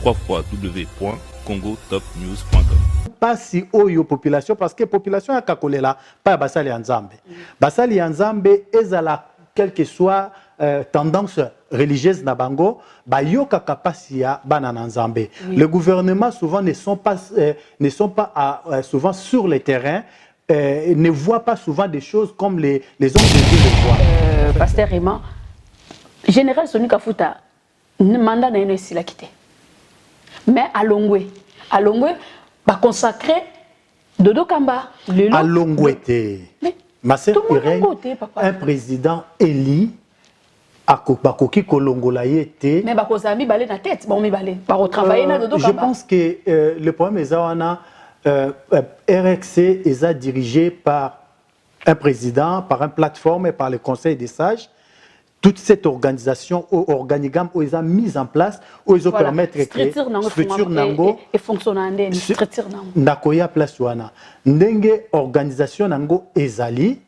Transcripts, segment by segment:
www.congotopnews.com. Pas si oyo population parce que population a kakolela pas basali nzambe. Basali nzambe ezala quelle que soit tendance religieuse na bango ba yoka kapasia banana nzambe. Le gouvernement souvent ne sont pas souvent sur le terrain. Ne voit pas souvent des choses comme les hommes de Dieu le voient. Pasteur Raymond, Général Soni Kafuta, mandat n'a pas été quitté. Mais à Longwe, va consacrer Dodo Kamba. À Longwe, ma sœur Irène, un président élu, à Koki Kolongolaye. Mais Bakozami balé na tête, bon mi balé, par travailler na Dodo Kamba. Je pense que le problème est RXC est dirigé par un président, par une plateforme et par le Conseil des sages. Toute cette organisation ou organigramme où ils ont mis en place, où ils ont permis de créer structure nango et fonctionner structure nango. Nakoya place wana. Ndenge organisation nango ezali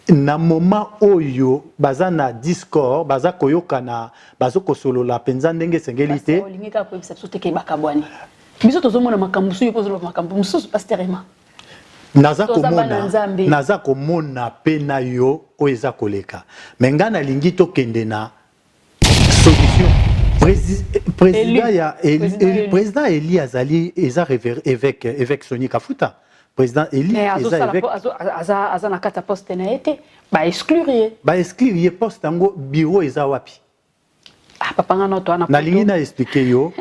na moment oyo bazana Discord, baza koyokana, bazo kosolola penza ndenge sengelité. Olingika ko bisa soteke bakabwani. Biso tozomona makambo suyo pozo makambo mususu pasterema. Naza komona pena yo oeza koleka. Mengana lingi to kendena solution. Président Eli Azali eza évêque Soni Kafuta. Président Eli eza évêque. Aza na kata poste na été ba exclure. Ba exclure poste ngo bureau eza wapi. Ah papa ngana to ana. Na lingi na expliquer yo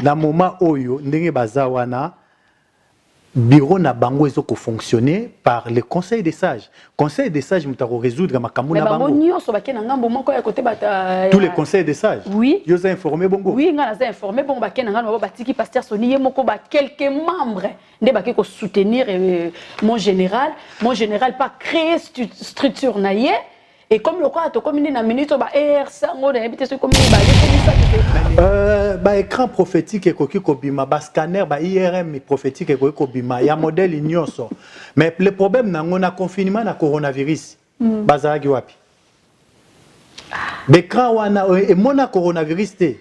na moment oyo ndenge bazawana bureau na bango ezoko fonctionner par le conseil des sages. Conseil des sages mutako résoudre makambo na bango. Mais bango bakena ngambo moko ya côté bata tous les conseils des sages. Oui. Yo za informé bongo. Oui, ngana za informé bongo bakena ngambo batiki pasteur Soni ye moko ba quelques membres nde bakeko soutenir mon général pas créer structure na ye. Et comme le quoi, comme il y a une minute, écran prophétique et kobima, scanner, IRM prophétique et kobima, il y a modèle ignoso. Mais le problème, on a confinement na coronavirus. Bazaragi wapi. L'écran wana et mon coronavirus té.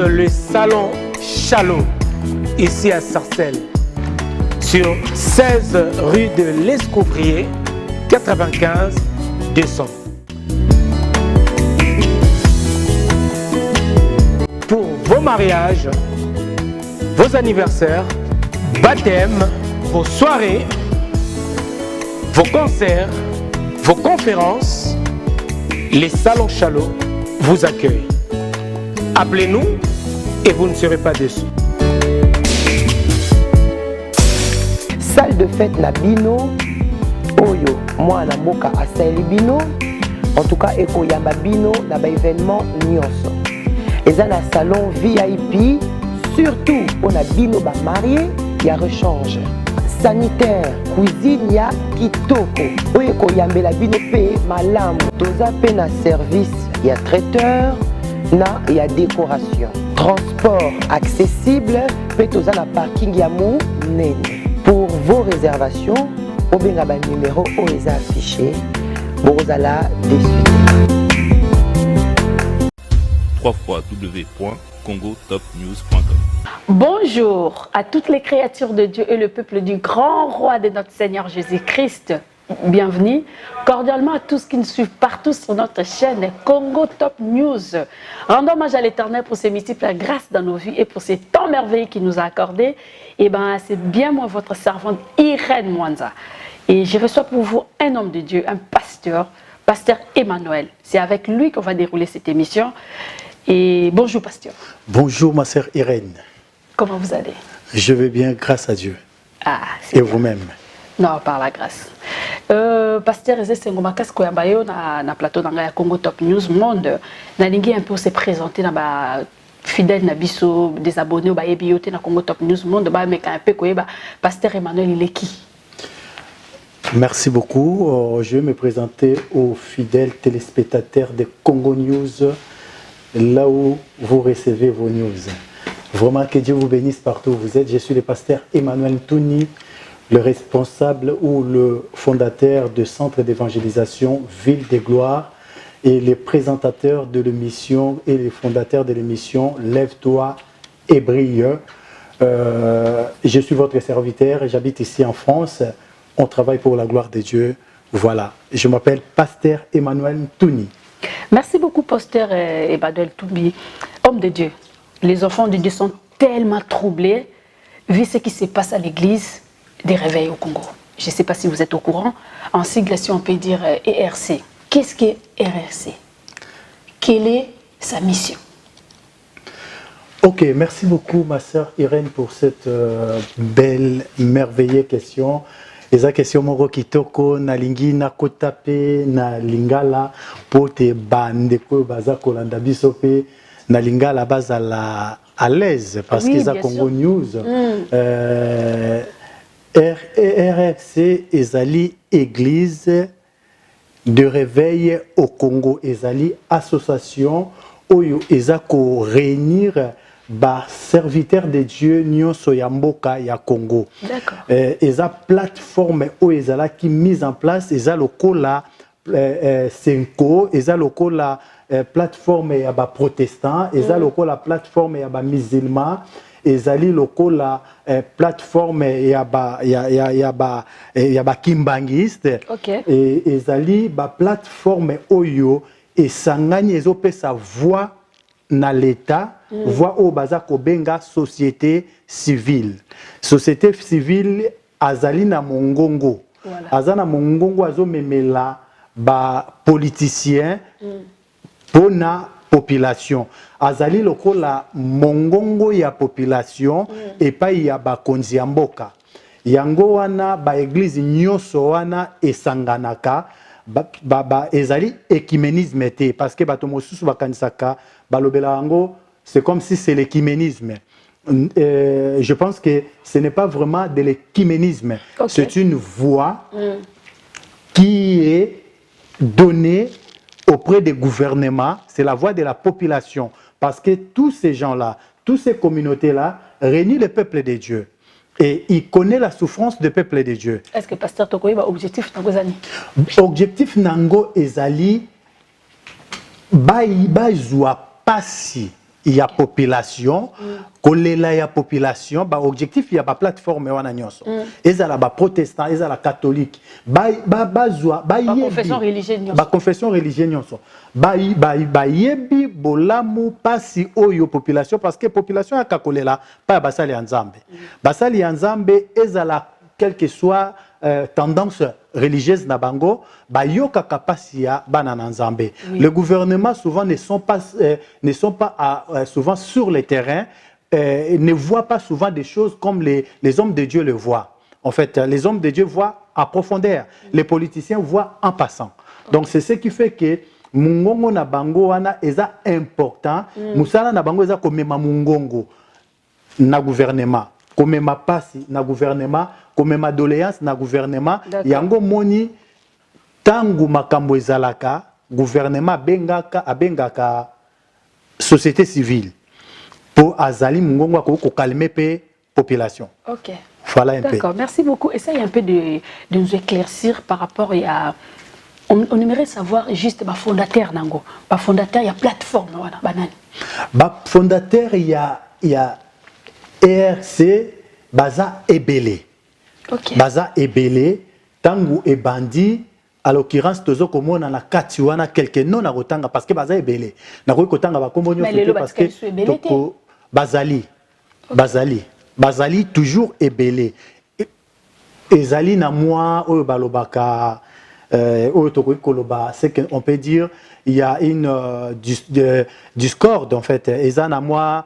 Le salon Chalot, ici à Sarcelles, sur 16 rue de l'Escoubrier, 95 200. Pour vos mariages, vos anniversaires, baptêmes, vos soirées, vos concerts, vos conférences, les salons Chalot vous accueillent. Appelez-nous et vous ne serez pas déçus. Salle de fête na bino, oyo, moi na moka asali bino, en tout cas eko yamba bino na ba événement nyonso. Eza na salon VIP, surtout on a bino ba marié, ya rechange. Sanitaire, cuisine ya kitoko. Oyo eko yambela bino pe malamu. Toza pe na service ya traiteur. Na et à décoration. Transport accessible, peut-être dans parking Yamou Nene. Pour vos réservations, au benga numéro où les affichés, Borozala dessus. www.congotopnews.com. Bonjour à toutes les créatures de Dieu et le peuple du grand roi de notre Seigneur Jésus-Christ. Bienvenue cordialement à tous qui nous suivent partout sur notre chaîne Congo Top News. Rendons hommage à l'Éternel pour ses multiples grâces dans nos vies et pour ces temps merveilleux qu'il nous a accordés. Et ben, c'est bien moi, votre servante Irène Mwanza. Et je reçois pour vous un homme de Dieu, un pasteur, pasteur Emmanuel. C'est avec lui qu'on va dérouler cette émission. Et bonjour, pasteur. Bonjour, ma sœur Irène. Comment vous allez? Je vais bien, grâce à Dieu. Ah, et vous-même? Non, par la grâce. Pasteur Eze Sengoma Kasko Yabayo na plateau na Congo Top News Monde. Na lingi un peu se présenter na ba fidèle na biso des abonnés ba ebioté na Congo Top News Monde ba meka un peu koyeba Pasteur Emmanuel il est qui? Merci beaucoup. Je vais me présenter aux fidèles téléspectateurs de Congo News, là où vous recevez vos news. Vraiment que Dieu vous bénisse partout où vous êtes. Je suis le pasteur Emmanuel Touni, le responsable ou le fondateur du centre d'évangélisation Ville de Gloire et le présentateur de l'émission et le fondateur de l'émission Lève-toi et brille. Je suis votre serviteur et j'habite ici en France. On travaille pour la gloire de Dieu. Voilà. Je m'appelle Pasteur Emmanuel Touni. Merci beaucoup, Pasteur Emmanuel Touni. Homme de Dieu, les enfants de Dieu sont tellement troublés vu ce qui se passe à l'église des réveils au Congo. Je ne sais pas si vous êtes au courant. En sigle, si on peut dire ERC. Qu'est-ce qu'est ERC? Quelle est sa mission? Ok, merci beaucoup, ma sœur Irène, pour cette belle, merveilleuse question. Eza question moko kitoko na lingi na kotape na lingala pote bande ko baza kolanda biso pe na lingala bazala à l'aise parce que za Congo News RFC ezali église de réveil au Congo ezali association oyo eza ko réunir ba serviteur de Dieu nyonso ya mboka ya Congo. D'accord. Eza plateforme o ezala qui mise en place eza lokola Senko, eza lokola plateforme ya ba protestant, eza lokola plateforme ya ba musulman, ezali lokola plateforme ya ba kimbangiste. Okay. Et ezali ba plateforme oyo esangani ezopesa voix na l'État, voix au baza kobenga société civile. Société civile azali na mongongo. Voilà. Azana mongongo azo memela ba politicien pona population. Azali lokola mongongo ya population et pas ya ba konzi ya mboka. Yango wana ba église nyonso wana esanganaka ezali écuménisme te parce que bato mosusu bakanisaka balobela yango c'est comme si c'est l'écuménisme. Je pense que ce n'est pas vraiment de l'écuménisme. Okay. C'est une voix qui est donnée auprès des gouvernements. C'est la voix de la population. Parce que tous ces gens-là, toutes ces communautés-là réunissent le peuple de Dieu. Et il connaît la souffrance du peuple de Dieu. Est-ce que Pasteur Tokoye a objectif Nango Zani? Objectif Nango Ezali, Baïzoua Passi, il y a population, Kolela il y a population, objectif il y a ba plateforme wana nyonso. Ezala ba protestant, ezala catholique, Bazoua, confession religieuse nyonso. Ba confession religieuse nyonso. Yebi bolamu pasi oyo population parce que population a kakolela pas basali nzambe. Basali nzambe ezala quelle que soit tendance religieuse na bango bayoka kapasia bana nzambe. Le gouvernement souvent ne sont pas souvent sur le terrain, ne voient pas souvent des choses comme les hommes de Dieu le voient. En fait, les hommes de Dieu voient en profondeur, les politiciens voient en passant. Donc c'est ce qui fait que mungongo na bango wana eza important, musala na bango eza komema mungongo na gouvernement, komema pasi na gouvernement, komema doléance na gouvernement, yango moni tangu makambo ezalaka gouvernement abengaka société civile pour azali mungongo ko calmer pe population. OK. Voilà un peu. D'accord, merci beaucoup. Essaye un peu de nous éclaircir par rapport à on aimerait savoir juste ma fondateur nango. Ma fondateur il y a plateforme wana banani. Ba fondateur il y a ERC baza ebele. OK. Baza ebele tangu e bandi à l'occurrence tozo komona na kati wana quelques non na kotanga parce que baza ebele. Na ko kotanga ba kombo nyoso parce que toko bazali toujours ebele. Ezali na moi oyo balobaka c'est qu'on peut dire il y a une discorde en fait. Ezana moi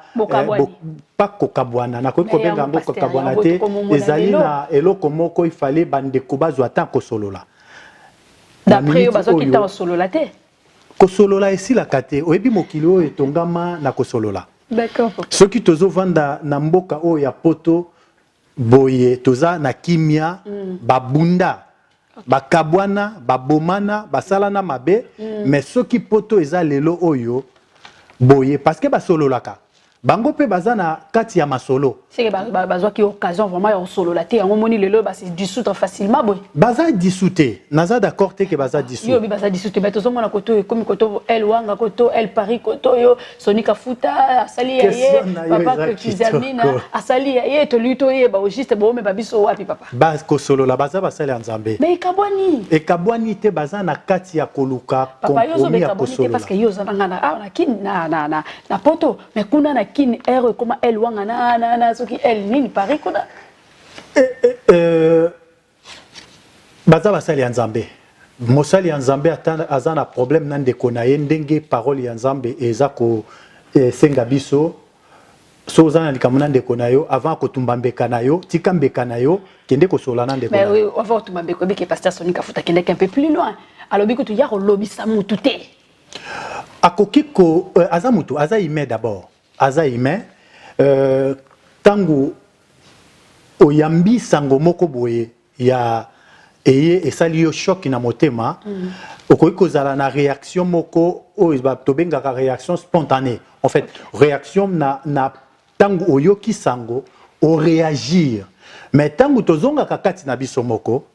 pas kokabwana na kobenga ngo kokabwana te ezali na eloko moko il fallait bande kobazo tant ko solola. D'après eux bazo kita solola te. Ko solola esi la kate oyebi mokilo etongama na ko solola. D'accord. Ce qui tozo vanda na mboka o ya poto boye toza na kimia babunda bakabwana babomana basalana mabe mais ce qui poto eza lelo oyo boye parce que basololaka bango pe bazana kati ya masolo c'est que bazwa ki occasion vraiment ya solo la te en moni lelo ba se dissoudre facilement boy baza dissouté naza d'accord te que baza dissouté yo bi baza dissouté mais tozo mona koto comme koto el wanga koto el Paris koto yo Sonika Futa asali ya ye papa que Kizamina asali ya ye to luto ye ba juste bo me ba biso wapi papa bas ko solo la baza basali ya nzambe mais kabwani te baza na kati ya koluka papa yo zo be kabwani parce que yo za ngana na kin na poto mais kuna na kin er comme el wanga na soki el nini Paris kuna baza basali ya nzambe mosali ya nzambe azana problème na ndeko na ye ndenge parole ya nzambe eza ko senga biso so ozana likambo na ndeko na yo avant kotumba mbeka na yo tika mbeka na yo kende kosola na ndeko na yo mais oui avant kotumba mbeka biki pasteur Sonika Futa kende un peu plus loin alors biko tu ya ko lobisa mutu te akoki ko aza mutu aza humain d'abord aza humain tangu oyambi sango moko boye ya eye esali yo choc na motema okoki kozala na réaction moko oyo tobengaka réaction spontanée en fait réaction na tangu oyoki sango o réagir mais tangu tozongaka kati na biso moko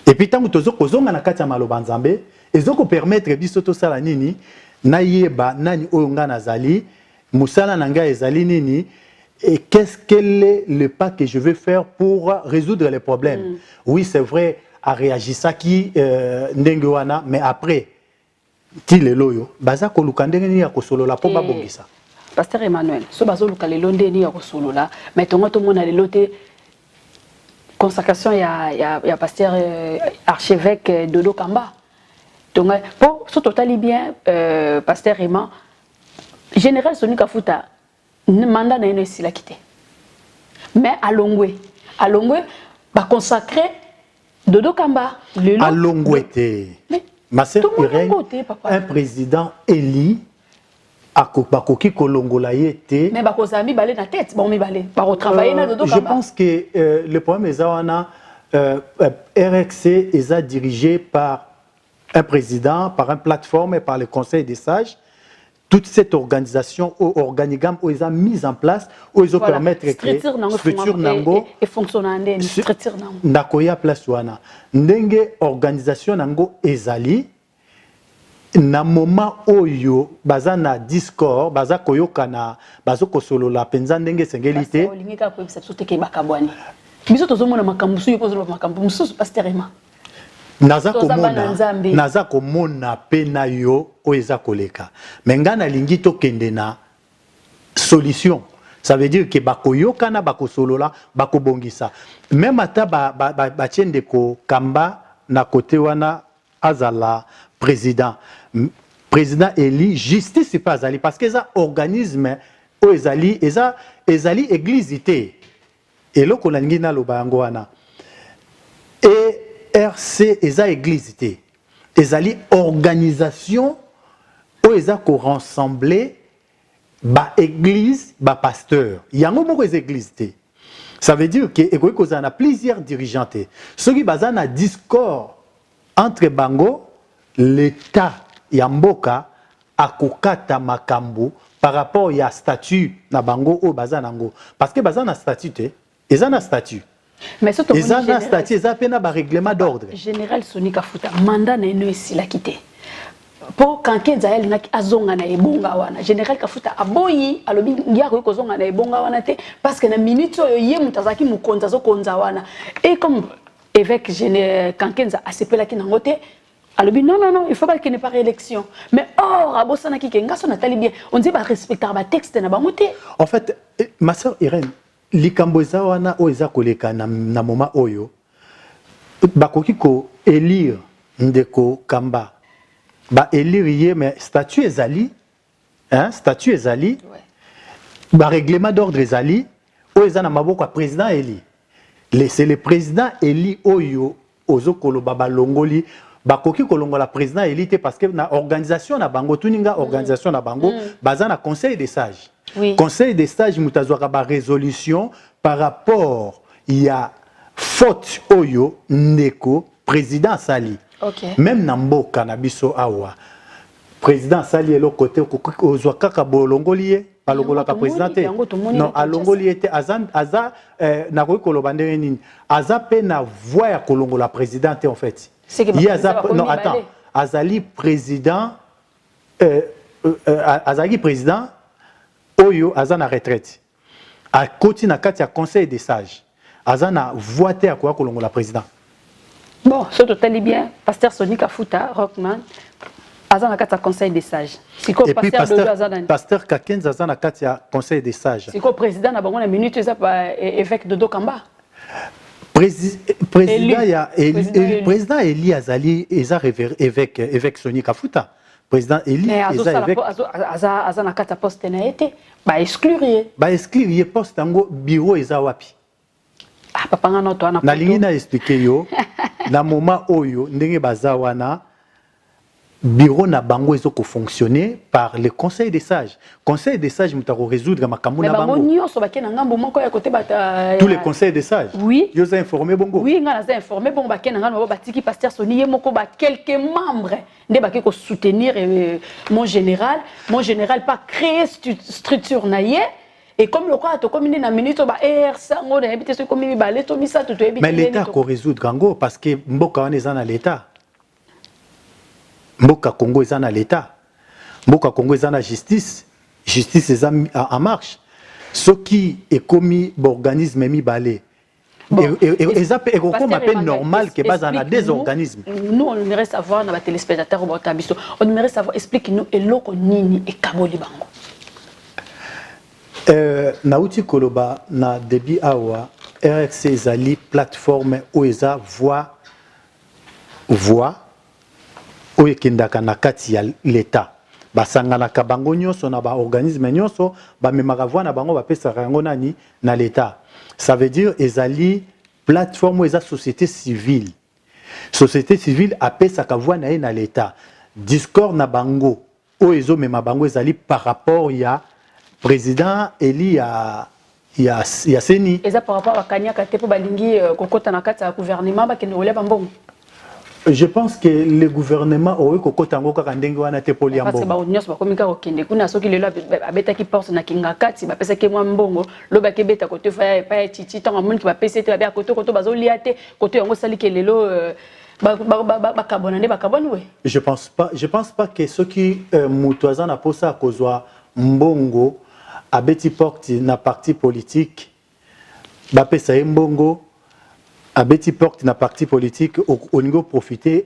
et puis tangu tozokozonga na kati ya maloba nzambe ezoko permettre biso tosala nini na yeba nani oyo nga nazali musala nanga ezali nini et quel est le pas que je vais faire pour résoudre les problèmes. Oui, c'est vrai, à réagir ça qui n'enguewana, mais après, ti le loyo, baza ko lukande ni ya ko solo la po babongisa. Pasteur Emmanuel, so bazo lukale londe ni ya ko solo la, mais tonga to mona le lote consacration ya pasteur archevêque Dodo Kamba. Tonga po so totali bien pasteur Emma général Sonika Futa mandat na ino la quitté mais à Longwe ba consacré Dodo Kamba le à Longwe te ma sœur Irène un président élu bakoki kolongola yete mais bakozami balé na tête bon mi balé ba retravailler na Dodo Kamba je pense que le problème est wana RXC est dirigé par un président par une plateforme et par le conseil des sages. Toute cette organisation ou organigramme où ils ont mis en place où ils ont permettre de créer structure nango et fonctionner structure nango nakoya place wana ndenge organisation nango ezali na moment oyo bazana discord baza koyokana bazoko solola penza ndenge sengelité olingika ko bisa sote ke bakabwani biso tozomona makambo suyo ko zoloba makambo mususu pasterema naza komona pe na yo oyo eza koleka me nga nalingi tokende na solution ça veut dire que bakoyokana bakosolola bakobongisa même ata batie ndeko Kamba na kote wana azala président éli justice pas azali parce que eza organisme oyo ezali église te eloko nalingi naloba yango wana et RC eza église té ezali organisation où eza ko rassembler ba église ba pasteur yango moko eza église té ça veut dire que ekoki kozana plusieurs dirigeants té soki bazana discord entre bango l'état ya mboka akokata makambo par rapport ya statut na bango o bazana ngo parce que bazana statut té ezana statut mais surtout les statut ils appellent un règlement d'ordre général Sonika Futa mandat na ino esila quitté pour quand Kenzael na azonga na ebonga wana général Kafuta aboyi alobi ngiako ko zonga na ebonga wana te parce que na minute oyo ye mutazaki mukonza zo konza wana et comme évêque général Kankenza asepela ki nango te alobi non il faut pas qu'il n'y ait pas réélection mais or abosana ki kenga so natali bien on dit ba respecter ba texte na bango te en fait ma sœur Irène likambo eza wana oyo eza koleka na moment oyo bakoki ko élire ndeko Kamba ba élire mais statut ezali hein statut ezali ba règlement d'ordre ezali o ezana maboko ya président eli c'est le président eli oyo ozokolo baba longoli bakoki kolongola président eli te parce que na organisation na bango tuninga organisation na bango baza na conseil des sages. Conseil des sages mutazwaka ba résolution par rapport ya faute oyo ndeko président sali. Même na mboka na biso awa président sali elo côté ozwa kaka bolongoli balongolaka président te non alongoli ete aza na koki koloba ndenge nini aza pe na voix ya kolongola président te en fait non attends azali président azali président oyo aza na retraite akoti na kati ya conseil des sages aza na voix te ya koya kolongola président. Bon, ce total est bien. Pasteur Sony Kafuta, Rockman, Azan a quatre conseil des sages. Et puis pasteur Kakenz Azan a quatre conseil des sages. C'est quoi président na bango na minute ça évêque Dodo Kamba. Président Eli Azali eza évêque Sony Kafuta. Président Eli eza évêque. Azan a quatre poste na été. Ba exclure poste ngo bureau eza wapi. Ah papa ngana to na. Na lingi na expliquer yo. Na moment oyo ndenge baza wana bureau na bango ezoko fonctionner par le conseil des sages. Conseil des sages mutako résoudre makambo na bango. Mais bango soba kena ngambo moko ya côté bata. Tous les conseils des sages. Oui. Yo za informé bongo. Oui, ngana za informé bon ba kena ngana ba tiki pasteur Sony ye moko ba quelques membres nde ba ko soutenir mon général pas créer structure na ye. Et comme le quoi, comme il na minute, bah sango na habité comme il ba leto misa tout habité. Mais l'État ko résoudre Gango parce que mboka wana eza na l'État. Mboka Congo eza na l'État. Mboka Congo eza na justice eza en marche. Ce qui est commis organisme mi balé. Et ça peut être normal que base na des organismes. Nous on aimerait savoir na ba téléspectateurs au Tabiso. On aimerait savoir explique-nous eloko nini e kaboli bango. Nauti Koloba na débit awa RFC ezali plateforme oeza voix oyo ekendaka na kati ya l'État basanganaka bango nyonso na ba organisme nyonso bamemaka voix na bango bapesaka yango nani na l'État. Ça veut dire ezali plateforme eza société civile apesaka voix na ye na l'État. Discord na bango oyo ezomema bango ezali par rapport ya président Eli ya Seni. Et ça par rapport à Kanya Kate pour balingi kokota na kati ya gouvernement ba kende relève mbongo. Je pense que le gouvernement aurait kokota ngo kaka ndenge wana te poli mbongo. Parce que ba nyos ba komika kokende kuna soki lelo abeta ki porte na kinga kati ba pesa ke mwa mbongo lo ba kebeta kote fa pa titi tant monde ki ba pesa te ba kote bazolia te kote yango sali ke lelo ba kabonane ba kaboni we. Je pense pas que ceux qui mutoza na posa kozwa mbongo abeti porte na parti politique bapesa mbongo abeti porte na parti politique au niveau profiter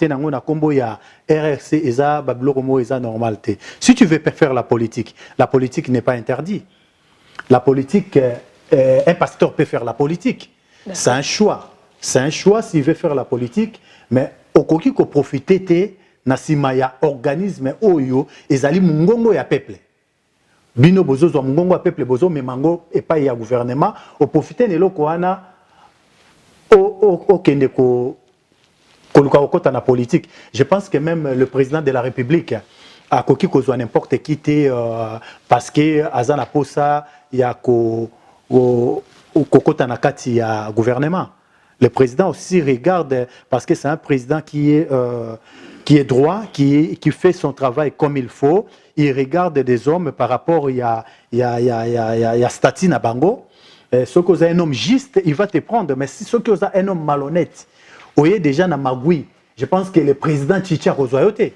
nango na kombo ya RRC eza babloko mo eza normalité. Si tu veux faire la politique n'est pas interdit. La politique un pasteur peut faire la politique. C'est un choix s'il veut faire la politique, mais okoki ko profiter te na sima ya organisme oyo ezali mungongo ya peuple. Bino bozo zo mungongo ya peuple bozo memango et pas ya gouvernement au profiter ne loko wana o kende ko luka okota na politique. Je pense que même le président de la République a koki kozwa n'importe qui te parce que azana posa ya ko kokota na kati ya gouvernement. Le président aussi regarde parce que c'est un président qui est droit, qui fait son travail comme il faut. Il regarde des hommes par rapport à statut na bango. Ce que vous avez un homme juste, il va te prendre. Mais si ce que vous avez un homme malhonnête, vous voyez déjà na magui. Je pense que le président Chicha Rozoyote.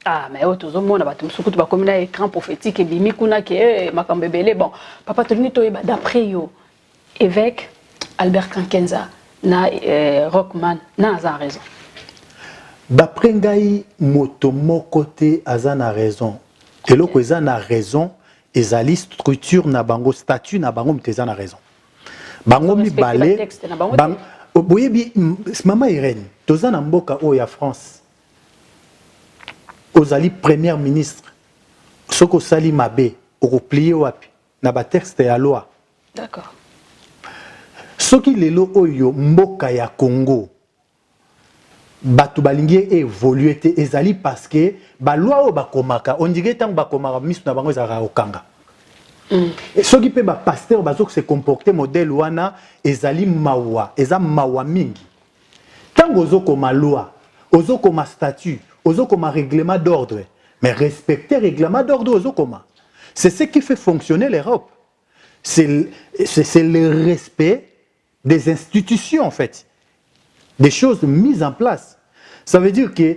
Ah mais autres hommes on a battu ce que tu vas comme un écran prophétique et bimi kuna ke makambebele bon. Papa Tony toyeba d'après yo évêque Albert Kankenza na Rockman na a raison. D'après ngai moto moko te azana raison. Eloko ezana raison ezali structure na bango statut na bango mteza na raison. Bango mi balé boyebi mama Irène toza na mboka o ya France ozali première ministre soko sali mabe okoplier wapi na ba texte ya loi. D'accord. Soki lelo oyo mboka ya Congo batu balingi évoluer te ezali parce que ba loi o bakomaka on dirait tant bakomaka misu na bango ezaka okanga. Soki pe ba pasteur bazok se comporter modèle wana ezali mawa eza mawa mingi. Tango ozokoma loi ozokoma statut ozokoma règlement d'ordre mais respecter règlement d'ordre ozokoma. C'est ce qui fait fonctionner l'Europe. C'est le respect des institutions en fait, des choses mises en place. Ça veut dire que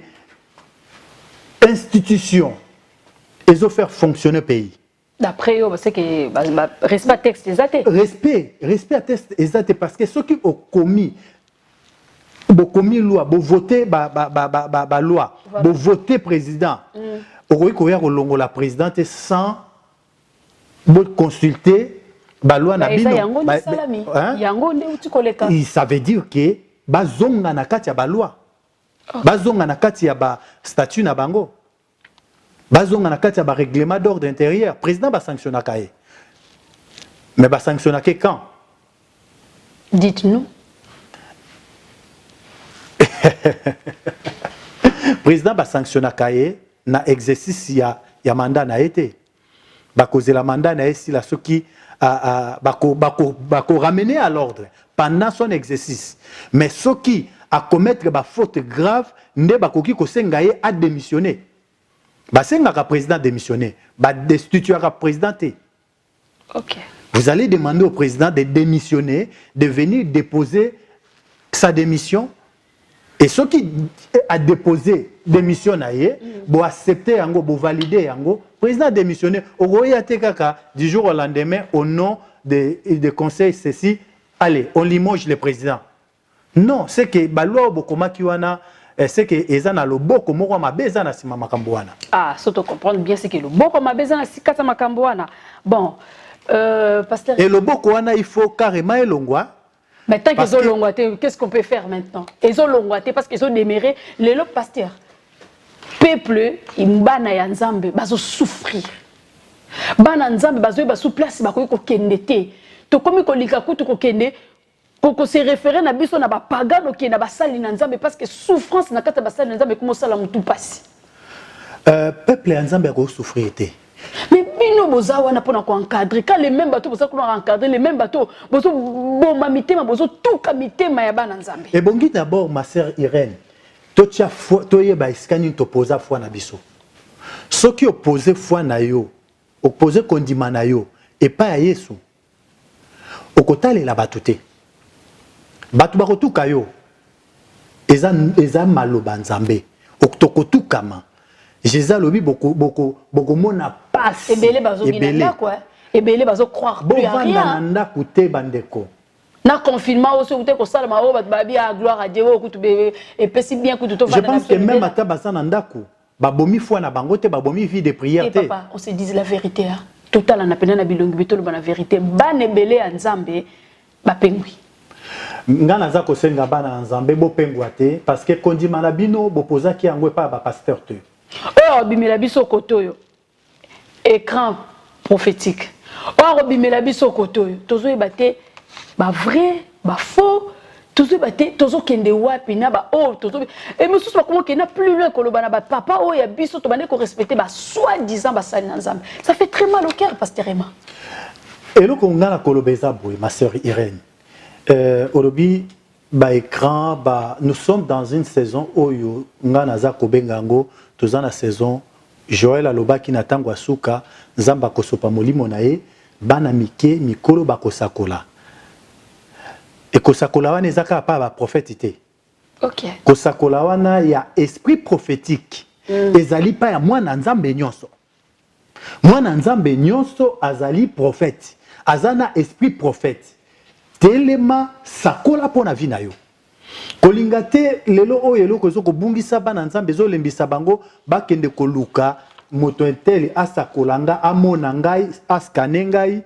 institutions, elles ont fait fonctionner le pays. D'après eux, c'est que respect à texte exact. Respect à texte exact parce que ceux qui ont commis loi, ont voté loi, ont voté président, ont courir au long la présidente sans consulter la loi na bino. Ça veut dire que bazonga na kati ya ba loi. Bazonga na kati ya ba statut na bango. Bazonga na kati ya ba règlement d'ordre intérieur. Président ba sanctionna kaé. Mais ba sanctionna que quand? Dites-nous. Président ba sanctionna kaé na exercice ya mandat na été. Ba causer la mandat na esi la soki bako ramener à l'ordre pendant son exercice. Mais ceux qui a commettre ba faute grave ne bakoki ko sengaye a démissionner. Ba senga ka président démissionner, ba destituer ka président. OK. Vous allez demander au président de démissionner, de venir déposer sa démission. Et ceux qui a déposé démission naie, bo accepter yango, bo valider yango, président démissionné, ogoya tekaka du jour au lendemain au nom de conseil ceci, allez, on limoge le président. Non, c'est que balwa bokoma kiwana, c'est que ezana lo boko moko mabeza na sima makambo wana. Ah, surtout comprendre bien c'est que le boko mabeza na sikata makambo wana. Bon, pasteur. Et le boko wana il faut carrément elongwa. Mais tant qu'ils ont longoité, qu'est-ce qu'on peut faire maintenant? Ils ont longoité parce qu'ils ont déméré les lots pasteurs. Peuple, ils bana ya nzambe, bazo souffrir. Bana nzambe bazo ba sous place ba ko kendete. To komi ko lika kutu ko kende pour se référer na biso na ba pagano ki na ba sali na nzambe parce que souffrance na kata ba sali na nzambe comme ça la mutu passe. Peuple ya nzambe ko souffrir té. Mais bino boza wana pona ko encadrer quand les mêmes bateaux boza ko encadrer les mêmes bateaux bozo bomba mitema bozo tuka mitema ya bana nzambe. Et bongi d'abord ma sœur Irène. Tocha foi toyeba iskani topoza foi na biso. Ceux qui opposent foi na yo, opposent kondima na yo et pas à Yesu. Okotale la batute. Batu bakotuka yo. Eza maloba nzambe. Oktokotukama. Jésus lobi boko mona passe. Ebele bazo minanda quoi. Ebele bazo croire plus à rien. Nanda kute bandeko. Na confinement aussi ou ça ma babi à gloire à Dieu et puis si bien que tout je pense que même à tabasa nandaku babomi foi na bango te babomi vie de prière te. Papa on se dise la vérité hein. Total na pena na bilongi bitolo bana vérité banebele ya nzambe ba pengwi nga naza ko senga bana nzambe bo pengwa te parce que kondima na bino bopoza ki yango pa ba pasteur te. Oh bimela biso kotoyo écran prophétique. Oh bimela biso kotoyo tozo ebate ba vrai, ba faux, toujours baté, toujours kende wapi na ba oh, toujours et mais sous comment qu'il n'a plus loin que le bana ba papa oh ya biso to bane ko respecter ba soi-disant ba sali nzambe. Ça fait très mal au cœur pasteur Emma. Et le konga na kolobeza boy ma sœur Irène. Olobi ba écran ba nous sommes dans une saison oyo ngana za kobengango toza na saison Joël aloba ki natangwa suka nzamba kosopa molimo na ye bana mike mikolo bakosakola. Et kosakola wana ezaka pa ba prophète. OK. Kosakola wana ya esprit prophétique. Ezali pa ya mwana nzambe nyonso. Mwana nzambe nyonso azali prophète. Azana esprit prophète. Telema sakola pona vi na yo. Kolinga te lelo oyo eloko ezoko bungisa bana nzambe ezolembisa bango bakende koluka moto entele asakolanga amona ngai askane ngai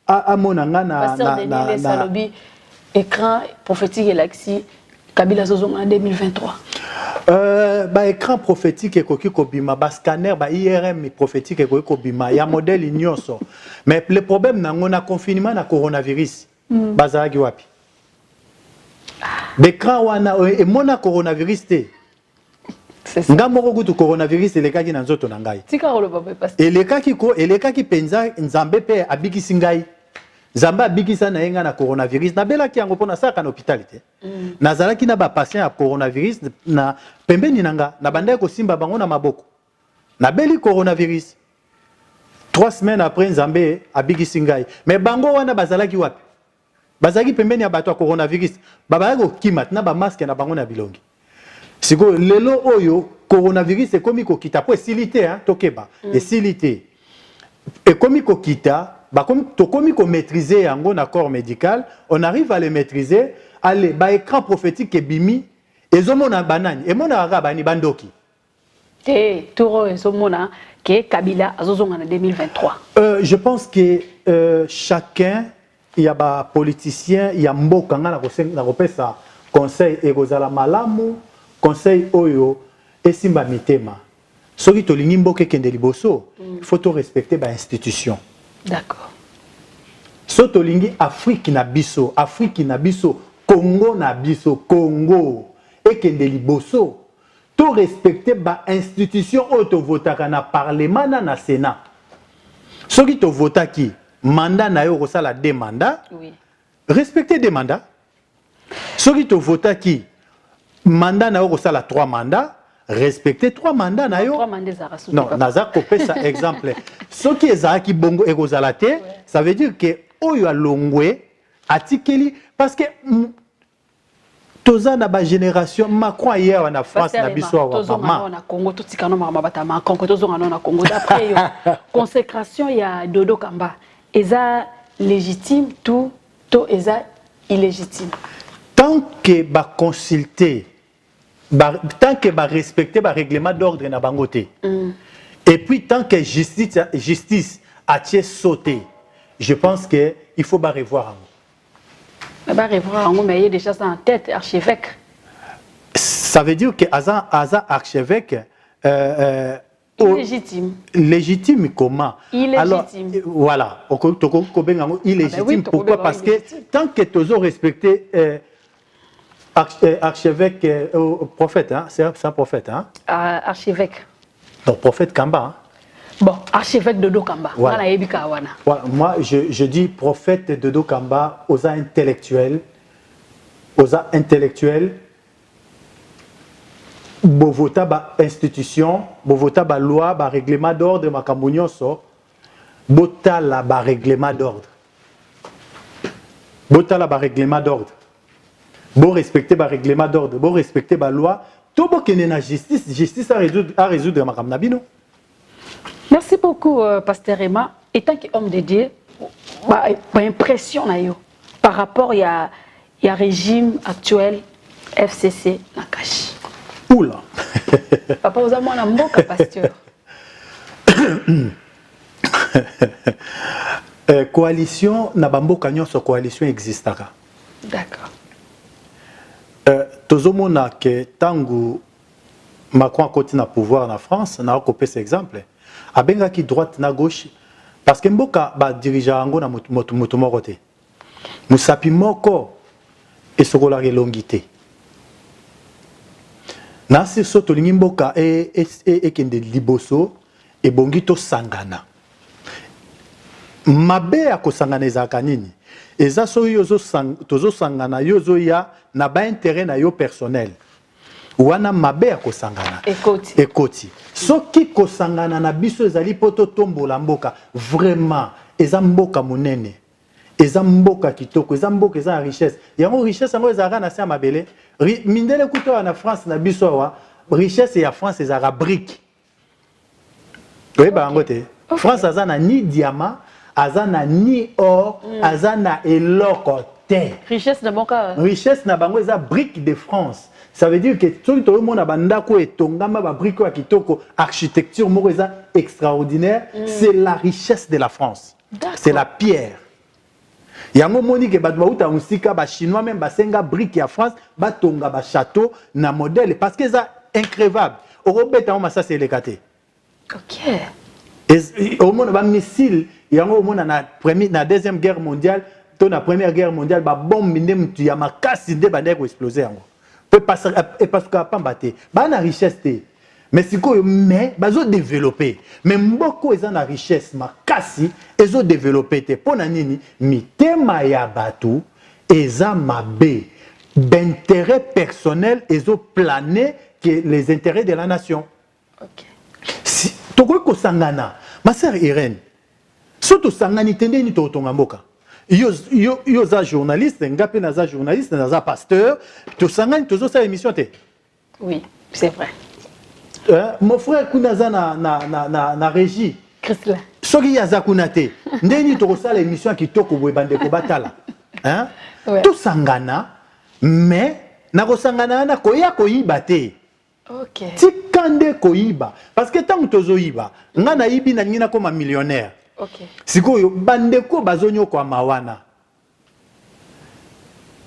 amona nga na écran prophétique et l'axi Kabila Zozonga en 2023. Écran prophétique et koki kobima, scanner, IRM prophétique et koki kobima, il y a modèle ignoso. Mais le problème on a confinement na coronavirus. Bazaragi wapi. L'écran wana et mona coronavirus te. C'est ça. Nga moko kutu coronavirus elekaki na nzoto na ngai. Tika rolo baba pasteur. Elekaki penza nzambe pe abikisi ngai. Nzambe abikisa na yenga na coronavirus na belaki yango pona saka na hôpital te. Nazalaki na ba patient ya coronavirus na pembeni nanga na bandai ko simba bango na maboko. Na beli coronavirus. 3 semaines après nzambe abikisi ngai. Mais bango wana bazalaki wapi? Bazalaki pembeni ya bato ya coronavirus. Babaya ko kimat na ba masque na bango na bilongi. Siko lelo oyo coronavirus ekomi ko kita po esilité hein tokeba esilité ekomi ko kita ba comme tokomi ko maîtriser yango na corps médical on arrive à le maîtriser allez ba écran prophétique ebimi ezomona banani e mona ga bani bandoki Turo ezomona ke Kabila azozonga en 2023. Je pense que chacun il y a ba politicien il y a mboka nga na kopesa conseil ekozala malamu conseil oyo esimba mitema soki tolingi mboka kende liboso il faut to respecter ba institution. D'accord. So tolingi Afrique na biso Congo na biso Congo ekende liboso to respecter ba institution oyo to votaka na parlement na Sénat. Soki to votaki mandat na yo kosala 2 mandats. Oui. Respecter 2 mandats. Soki to votaki mandat na yo kosala 3 mandats, respecter 3 mandats na yo. 3 mandats za rasu. Non, naza kopesa exemple. Ce qui est qui bongo ekozalate, ça veut dire que oyo alongwe atikeli parce que toza na ba génération Macron hier na France na biso wa mama na Congo totikano mama batama Congo tozonga na Congo d'après yo consécration ya Dodo Kamba eza légitime tout eza illégitime. Tant que ba consulter tant que ba respecter ba règlement d'ordre na bangote. Et puis tant que justice a sauté, je pense que il faut ba revoir. Ba revoir mais il y a déjà ça en tête archevêque. Ça veut dire que Aza archevêque illégitime. Légitime comment? Illégitime. Alors voilà, illégitime pourquoi? Parce que tant que tu as respecté archevêque prophète hein, c'est un prophète hein. Archevêque. Donc prophète Kamba. Hein? Bon, archevêque Dodo Kamba. Voilà. Voilà. Moi je dis prophète Dodo Kamba aux intellectuels bovota ba institution, bovota ba loi, ba règlement d'ordre makambo nyonso, botala ba règlement d'ordre. Botala ba règlement d'ordre. Bon respecter ba règlement d'ordre, bon respecter ba loi, to bo kene na justice à résoudre makambo na bino. Merci beaucoup pasteur Emma. Et tant qu'homme de Dieu, ba impression na yo par rapport ya régime actuel FCC Nakashi. Oula. Papa vous avez un mboka pasteur. Coalition na bamboka nyonso coalition existaka. D'accord. Tozomona que tangu Macron côté na pouvoir na France na kopé cet exemple. Abenga ki droite na gauche parce que mboka ba dirigeant ngo na moto moko te. Musapi moko esokola relongité. Nasi soto lingi mboka kende liboso e bongi to sangana. Mabe ya kosangana ezaka nini? Eza so tozo sangana yozo ya na ba intérêt na yo personnel. Wana mabe ya kosangana. Ekoti. Soki kosangana na biso ezali poto tombola mboka vraiment eza mboka monene. Eza mboka kitoko, eza mboka eza richesse. Yango richesse yango ezaka na sia mabele. Mindele kuto na France na biso wa richesse ya France ezaka brique. Oui ba ngote. France azana ni diamant, azana ni or, azana eloko te. Richesse na bango. Richesse na bango eza brique de France. Ça veut dire que tout le monde a bandako et tongama ba brique wa kitoko architecture moko eza extraordinaire, c'est la richesse de la France. C'est la pierre. yango moni ke bato bauta musika ba chinois même basenga brique ya France batonga ba château na modèle parce que ça increvable orobeta ma ça c'est le kate. OK. Au monde ba missile yango au monde na deuxième guerre mondiale to na première guerre mondiale ba bombe ndé mutu ya makasi ndé bande ko exploser yango. Peut passer et parce que pas mbaté ba na richesse té. Mais si quoi mais bazo développer mais mboko eza na richesse makasi ezo développer te pona nini mitema ya batu eza mabe d'intérêt personnel ezo planer que les intérêts de la nation. OK. Si toko ko sangana ma sœur Irène surtout sangani tendeni to tonga mboka yo za journaliste ngape na za journaliste na za pasteur to sangani tozo sa émission te. Oui, c'est vrai. Mon frère Kunaza na régie. Christla. Soki yaza kunate. Ndeni to sala émission qui toko boy bande ko batala. Hein? Ouais. Tout sangana mais na ko sangana na ko ya ko yibate. OK. Tikande ko yiba parce que tant tozo yiba ngana yibi na ngina comme millionnaire. OK. Sikoyo bande ko bazonyo ko mawana.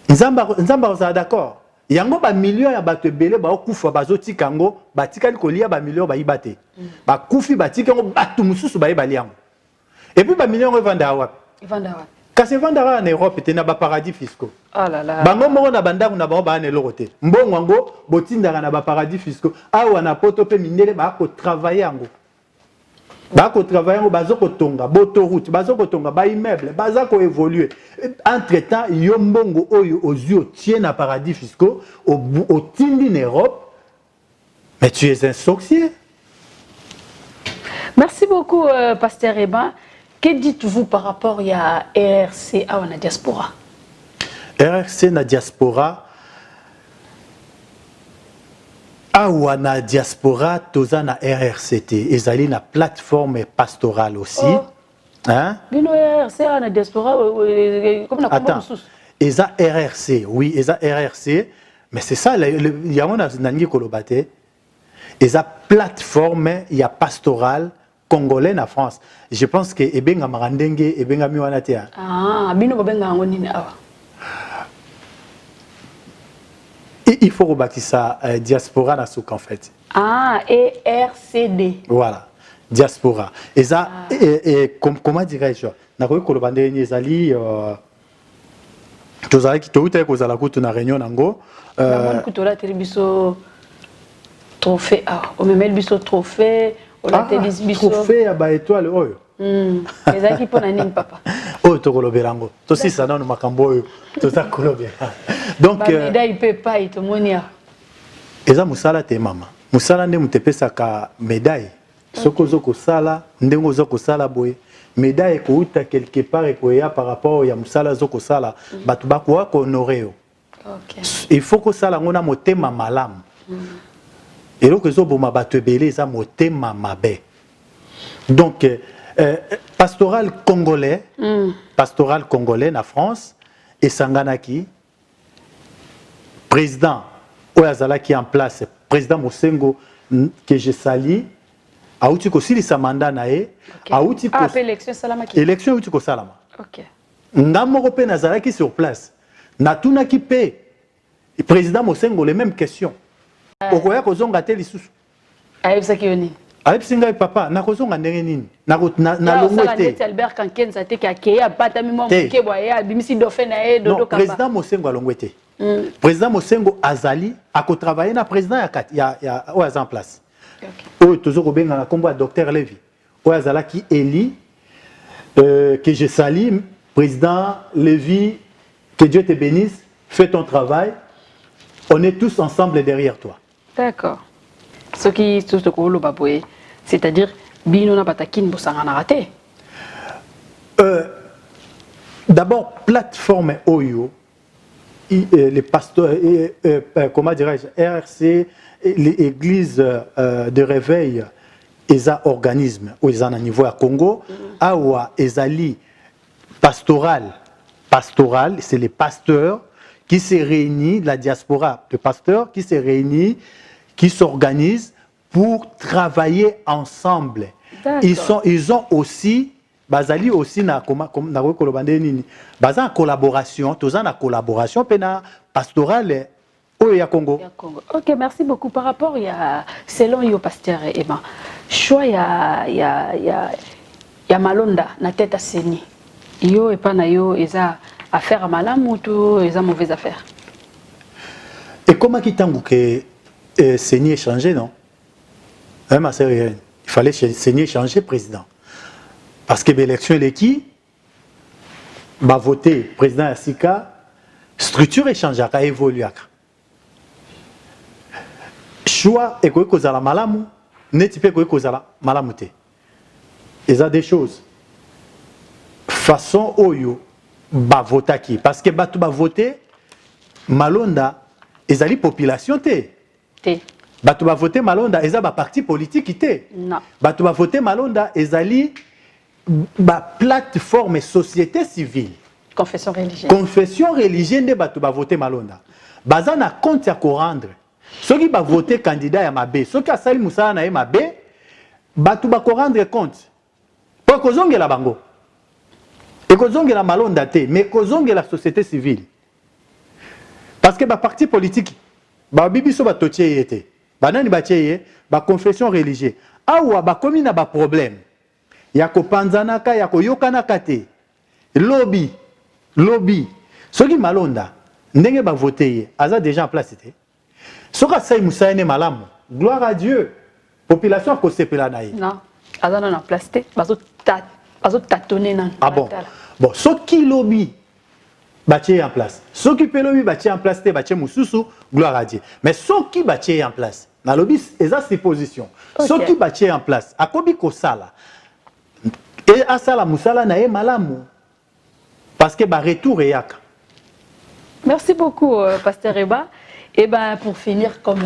Nzamba za d'accord. Yango ba millions ya bato belé ba okufa bazoti kango batikali kolia ba millions ba yibate ba kufi batika ngo batu mususu ba yibali yango et puis ba millions revenda wa kasi venda en Europe te na ba paradis fiscaux. Oh là là. Bango moko na bandangu na ba ba ne lokote mbongo ngo botinda na ba paradis fiscaux awa na poto pe mindele ba ko travailler yango ba ko travailler ngo bazoko tonga boto route bazoko tonga ba immeuble bazako évoluer entre temps yo mbongo oyo ozio tient na paradis fiscaux au tindi en Europe mais tu es un sorcier. Merci beaucoup Pasteur Eba. Que dites-vous par rapport à RRC à la diaspora? RRC na diaspora awa na diaspora toza na RRCT ezali na plateforme pastorale aussi. Oh. Hein? Bino RRC na diaspora comme na Attends, eza RRC, oui, eza RRC, mais c'est ça il y a on a nangi kolobate. Eza plateforme ya pastorale congolais na France. Je pense que ebenga marandenge ebenga miwana te. Ah, bino babenga ngo nini awa? Il faut rebâtir diaspora na souk en fait. Ah, ERCD. Voilà, diaspora. Et ça, comment dirais-je? Na ko kolobande ni ezali tozala ki touta ko zala kutu na réunion nango. Na kutola telebiso trophée ah, o memel biso trophée, o la telebiso trophée ya ba étoile oyo. Ezaki pona nini papa? Oh to koloberango. To si sana no makambo oyo. To za kolobera. Donc médaille peut pas ito monia. Eza musala te mama. Musala nde mutepesaka médaille. Soko zoko sala ndengo zoko sala boye. Médaille ko uta quelque part ko ya par rapport ya musala zoko sala batu bako ko honorer. OK. Il faut que sala ngona motema malamu. Et donc zo boma batu belé za motema mabe. Donc pastoral congolais na France et Sanganaki président Oyazala qui est en place président Mosengo que je salue auti ko silisa mandat nae auti ko élection salamaki élection auti ko salama. OK. Ngamo pe nazalaki sur place natuna ki pe président Mosengo les mêmes questions okoya ko zonga te lisusu ayebisaki yoni ayebsinga papa nakozonga ndenge nini na longwete Albert Kankenza te ka ke abata mi mo ke boya bimisi dauphin na e dodo kamba président Mosengo alongwete président Mosengo azali ako travailler na président ya oya en place. OK. Oyo tozo ko benga na kombo docteur Lévi oyazala ki Eli que je salue président Lévi, que Dieu te bénisse, fais ton travail, on est tous ensemble derrière toi. D'accord. Ce qui est tout ce que vous c'est-à-dire bino na batakin bosangana raté. D'abord plateforme Oyo les pasteurs comment dirais-je RRC les églises de réveil eza organisme au niveau à Congo awa ezali pastoral c'est les pasteurs qui se réunissent la diaspora de pasteurs qui se réunissent qui s'organisent pour travailler ensemble. Ils ont aussi bazali aussi na kolobande nini baza en collaboration toza na collaboration pena pastorale oyo ya Congo. Ok, merci beaucoup. Par rapport à selon yo pasteur Emma, choix ya Malonda na tête à Seni. Yo et pas na yo eza affaire à malamu ou eza mauvaise affaire. Et comment qui tangu que Seni est changé non? Ma sœur, il fallait Seni changer président. Parce que l'élection est qui va voter président Asika, structure échange a évolué. Choix et quoi la malamu, n'est pas quoi la malamute. Il y a des choses. Façon oyo va voter qui parce que batu va voter Malonda, ils ont la population té. Batu va voter Malonda, ils ont ba parti politique té. Non. Batu va voter Malonda, ils ont ba plateforme société civile. Confession religieuse. Confession religieuse ne batu ba voter Malonda. Baza na compte ya ko rendre. Ceux qui va voter candidat ya mabe, ceux qui asali musala na mabe, batu ba ko rendre compte. Pour ko zongela bango. Et ko zongela Malonda te, mais ko zongela société civile. Parce que ba parti politique, ba bibiso ba totié été. Banani ba tié, ba confession religieuse. Awa ba komi na ba problème. Ya ko panzanaka ya ko yokanaka te. Lobby. Ceux qui Malonda, ndenge ba voter, aza déjà en place te. Ceux qui say musaine malamu. Gloire à Dieu. Population ko sepela na ye. Non, aza na place te, bazo tâtonner na. Ah bon. Bon, ceux qui lobby bâtir en place. Ceux qui peut lobby bâtir en place te bâtir mususu, gloire à Dieu. Mais ceux qui bâtir en place, na lobby eza ses positions. Ceux qui bâtir en place, akobi ko sala. Et à ça la musala na ye malamu. Parce que ba retour et yak. Merci beaucoup pasteur Eba. Et ben pour finir comme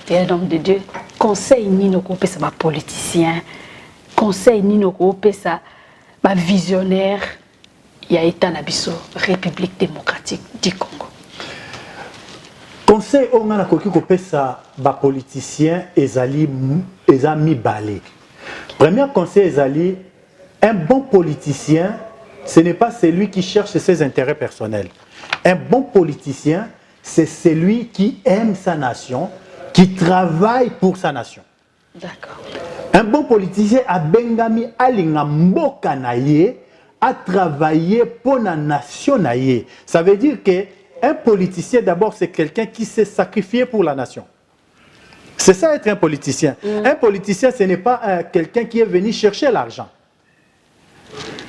tu es un homme de Dieu, conseil ni nos groupes ça va politicien, conseil ni nos groupes ça va visionnaire, il y a état nabiso République démocratique du Congo. Conseil on a koki ko pesa ba politicien ezali mi balé. Premier conseil ezali un bon politicien, ce n'est pas celui qui cherche ses intérêts personnels. Un bon politicien, c'est celui qui aime sa nation, qui travaille pour sa nation. D'accord. Un bon politicien a bengami alinga mboka na ye, a travaillé pour la nation na ye. Ça veut dire que un politicien d'abord c'est quelqu'un qui s'est sacrifié pour la nation. C'est ça être un politicien. Un politicien ce n'est pas quelqu'un qui est venu chercher l'argent.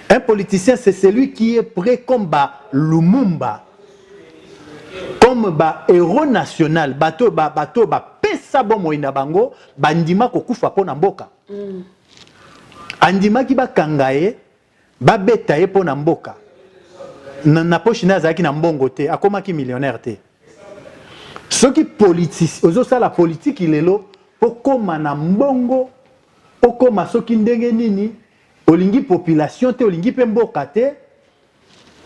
Un politicien, c'est celui qui est prêt comme Lumumba, comme héros national, bato pesa bomo inabango, bandima kokufa pona mboka. Andima ki kangaye, betaye pona mboka. Na poche na zaki na mbongo te, akoma ki millionnaire te. Ceux qui politicien, ozo ça la politique il est là pour koma na mbongo, pour koma soki ndenge nini. Olingi population te olingi pemboka te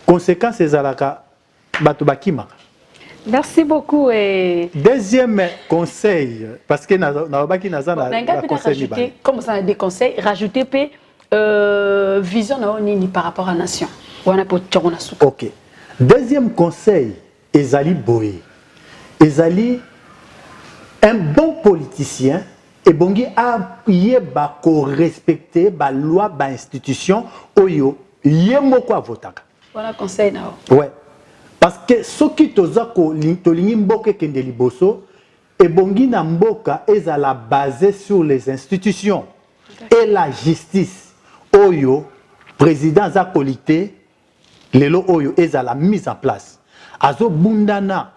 conséquences ezalaka bato bakima. Merci beaucoup et deuxième conseil parce que na baki na zana conseil comme ça des conseils rajouter pe vision na nini par rapport à nation. Wana po tchona souka. OK. Deuxième conseil ezali boye. Ezali un bon politicien et bongi a yeba ko respecter ba loi ba institution oyo yemoko avotaka. Voilà conseil na. Ouais. Parce que ce qui tozako tolingi mboka kende liboso et bongi na mboka ezala basé sur les institutions et la justice oyo président za qualité lelo oyo ezala mise en place. Azo bundana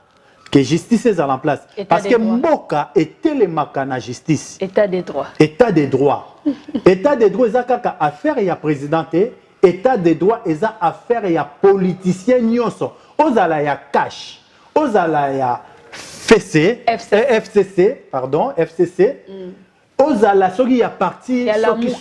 que justice est en place. État parce que mboka était le makana justice. État des droits. État des droits. État des droits, c'est kaka affaire ya présidenté. État des droits, c'est affaire ya politicien nyonso. Ozala ya cash. Ozala ya FCC, pardon, FCC. Ozala soki ya parti soki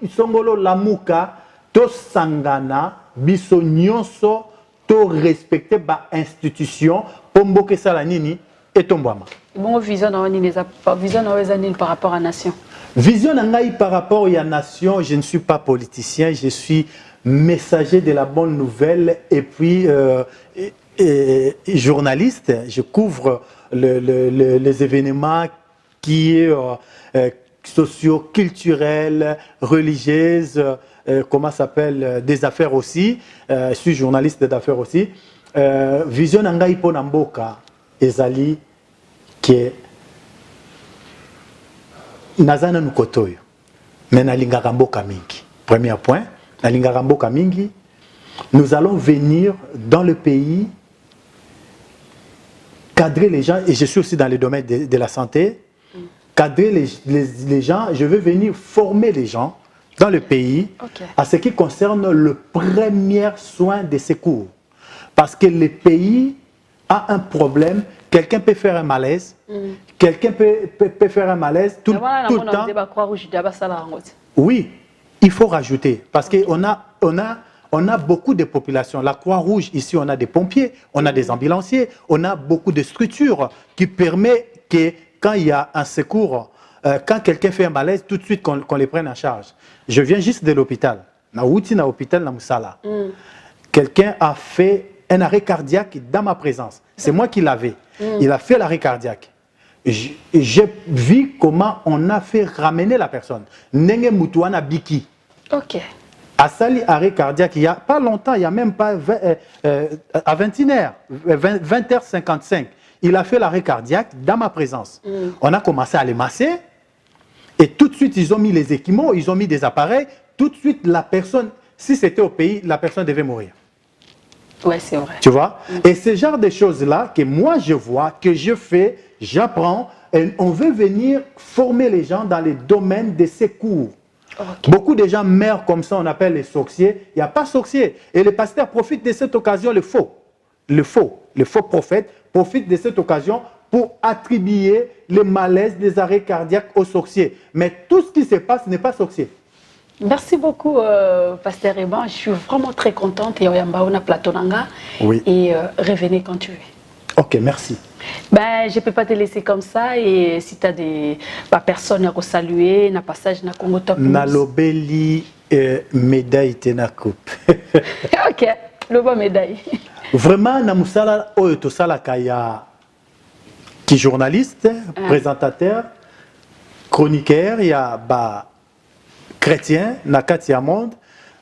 songolo lamuka to sangana biso nyonso to respecter ba institution pombo ke sala nini et tombama. Bon vision na nini vision na nini par rapport à nation. Vision nangai par rapport à la nation, je ne suis pas politicien, je suis messager de la bonne nouvelle et puis journaliste. Je couvre les événements qui est sociaux, culturels, religieuses, comment s'appelle, des affaires aussi. Je suis journaliste d'affaires aussi. Vision nangai po namboka ezali qui nazana nukotoyo mais nalingaka mboka mingi. Premier point, nalingaka mboka mingi. Nous allons venir dans le pays cadrer les gens, et je suis aussi dans le domaine de la santé, cadrer les gens, je veux venir former les gens dans le pays à ce qui concerne le premier soin de secours. Parce que le pays a un problème, quelqu'un peut faire un malaise, quelqu'un peut faire un malaise tout le temps. Oui, il faut rajouter, parce qu'on a beaucoup de populations. La Croix-Rouge, ici, on a des pompiers, on a des ambulanciers, on a beaucoup de structures qui permettent que quand il y a un secours, quand quelqu'un fait un malaise, tout de suite qu'on les prenne en charge. Je viens juste de l'hôpital. Na hôpital na Moussala. Quelqu'un a fait un arrêt cardiaque dans ma présence. C'est moi qui l'avais. Il a fait l'arrêt cardiaque. J'ai vu comment on a fait ramener la personne. Nenge Moutouana Biki. Ok. À Sali, arrêt cardiaque, il n'y a pas longtemps, il n'y a même pas à 21h, 20h55, il a fait l'arrêt cardiaque dans ma présence. On a commencé à les masser et tout de suite, ils ont mis les équipements, ils ont mis des appareils. Tout de suite, la personne, si c'était au pays, la personne devait mourir. Ouais, c'est vrai. Tu vois? Et ce genre de choses-là que moi je vois, que je fais, j'apprends, et on veut venir former les gens dans les domaines des secours. Beaucoup de gens meurent comme ça, on appelle les sorciers. Il n'y a pas sorcier. Et les pasteurs profitent de cette occasion, le faux prophète profite de cette occasion pour attribuer les malaises des arrêts cardiaques aux sorciers. Mais tout ce qui se passe n'est pas sorcier. Merci beaucoup, Pasteur Eban. Je suis vraiment très contente. Et on a Platonanga. Oui. Et revenez quand tu veux. Ok, merci. Ben, je ne peux pas te laisser comme ça. Et si tu as des personnes à saluer, un passage dans Congo Top News. Nalobeli médaille tena coupe. Ok, le bon médaille. Vraiment, namusala oyotosala kaya qui journaliste, présentateur, chroniqueur, il y a chrétien, Nakati Monde,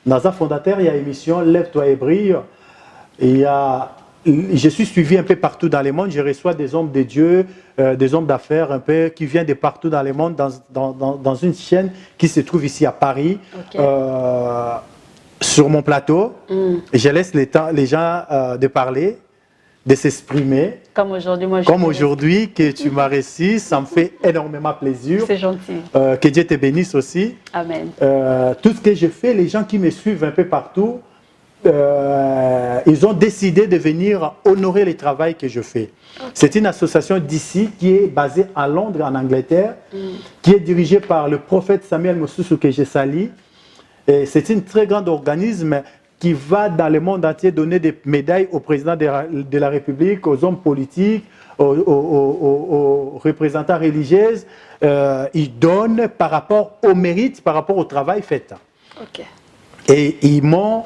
Naza fondateur, il y a émission Lève-toi et brille. Je suis suivi un peu partout dans le monde, je reçois des hommes de Dieu, des hommes d'affaires un peu qui viennent de partout dans le monde, dans une chaîne qui se trouve ici à Paris, sur mon plateau. Je laisse les gens de parler, de s'exprimer. Comme aujourd'hui, moi. Comme aujourd'hui que tu m'as reçu, ça me fait énormément plaisir. C'est gentil. Que Dieu te bénisse aussi. Amen. Tout ce que je fais, les gens qui me suivent un peu partout, ils ont décidé de venir honorer le travail que je fais. C'est une association d'ici qui est basée à Londres, en Angleterre, qui est dirigée par le prophète Samuel Mosusu que j'ai sali. C'est un très grand organisme qui va dans le monde entier donner des médailles au président de la République, aux hommes politiques, aux représentants religieux. Ils donnent par rapport au mérite, par rapport au travail fait. Et ils m'ont,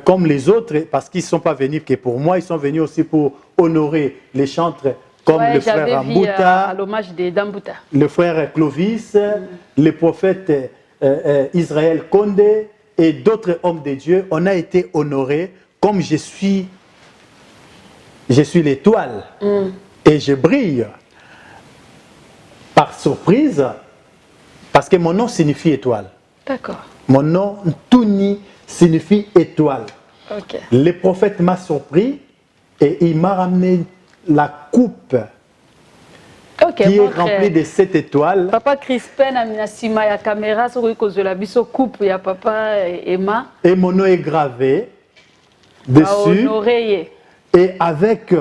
comme les autres, parce qu'ils ne sont pas venus que pour moi, ils sont venus aussi pour honorer les chantres comme le frère Mbouta, à l'hommage de Dambouta, le frère Clovis, le prophète Israël Condé et d'autres hommes de Dieu. On a été honorés comme je suis l'étoile et je brille par surprise parce que mon nom signifie étoile. D'accord. Mon nom Touni signifie étoile. Le prophète m'a surpris et il m'a ramené la coupe qui est remplie de 7 étoiles. Papa Crispin Aminasima ya caméra sur la biso coupe ya papa Emma. Et mon nom est gravé dessus. Et avec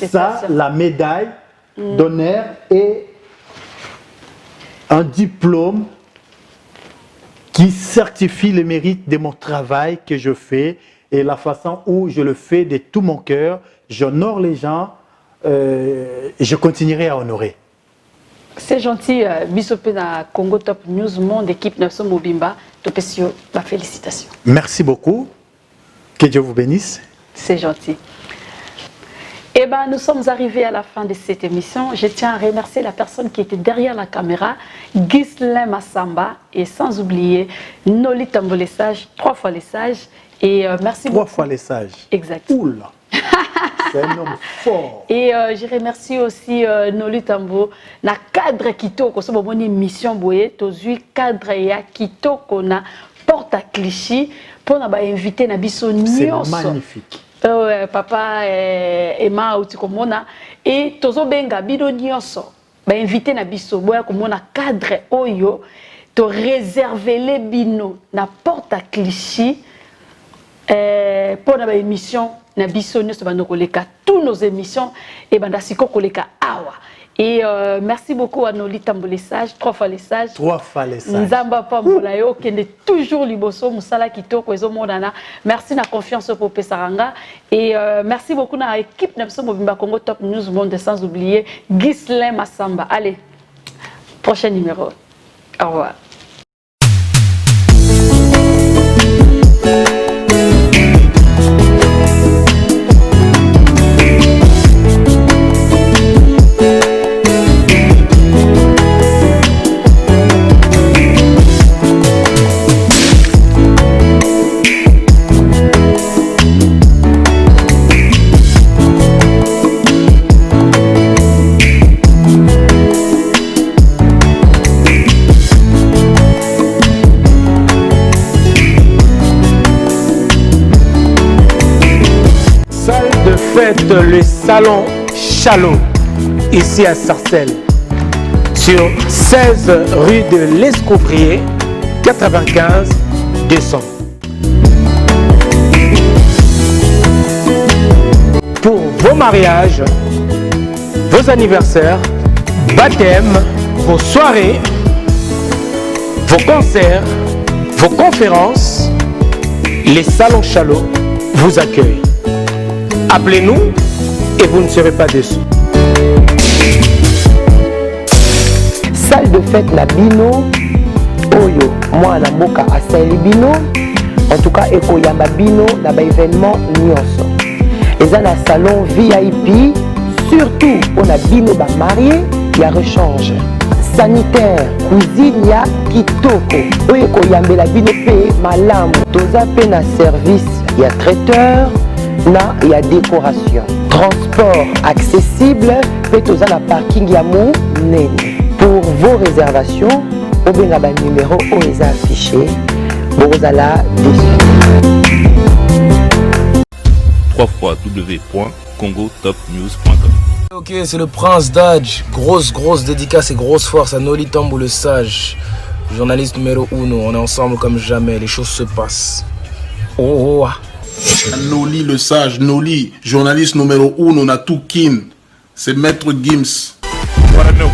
ça, la médaille d'honneur et un diplôme qui certifie le mérite de mon travail que je fais et la façon où je le fais de tout mon cœur. J'honore les gens, je continuerai à honorer. C'est gentil, Bisopé na Congo Top News, monde équipe Nelson Mobimba, Topesio, félicitations. Merci beaucoup. Que Dieu vous bénisse. C'est gentil. Eh bien, nous sommes arrivés à la fin de cette émission. Je tiens à remercier la personne qui était derrière la caméra, Ghislain Massamba, et sans oublier Noli Tambo les sages, 3 fois les sages. Et merci beaucoup. 3 fois les sages. Exact. Oula. C'est un homme fort. Et je remercie aussi Noli Tambo, na cadre Kitoko, c'est mon émission boye, tozui cadre ya Kitoko na porte à Clichy pour na ba inviter na biso nyonso. C'est magnifique. Papa Emma Utikomona et tozo benga bido nyonso ba inviter na biso boya komona cadre oyo to réserver les bino na porte à Clichy pour na ba émission na biso nyonso ba nokoleka tous nos émissions et banda siko koleka awa. Et merci beaucoup à Noli Tambo les sages, 3 fois les sages. 3 fois les sages. Nzamba Pambola yo kende toujours liboso musala kitoko ezo monana. Merci na confiance pour Pesaranga et merci beaucoup na équipe Nelson Mobimba Congo Top News Monde sans oublier Ghislain Massamba. Allez, prochain numéro. Au revoir. Le salon Chalot, ici à Sarcelles, sur 16 rue de l'Escofrier, 95 200. Pour vos mariages, vos anniversaires, baptêmes, vos soirées, vos concerts, vos conférences, les salons Chalot vous accueillent. Appelez-nous et vous ne serez pas déçus. Salle de fête na bino oyo moi na mboka asali bino en tout cas ekoyamba bino na ba événement nyonso eza na salon VIP surtout pour na bino ba marié ya rechange sanitaire cuisine ya kitoko oyo ekoyambela bino pe malamu toza pe na service ya traiteur na ya décoration transport accessible pe toza na parking ya monene. Pour vos réservations au benga ba numéro oyo affiché bozala dessus. www.congotopnews.com. Ok, c'est le Prince Dodge. Grosse dédicace et grosse force à Noli Tambo le sage, journaliste numéro 1. On est ensemble comme jamais, les choses se passent. Oh. Noli le sage, Noli, journaliste numéro 1, on a tout kin. C'est Maître Gims. What I know.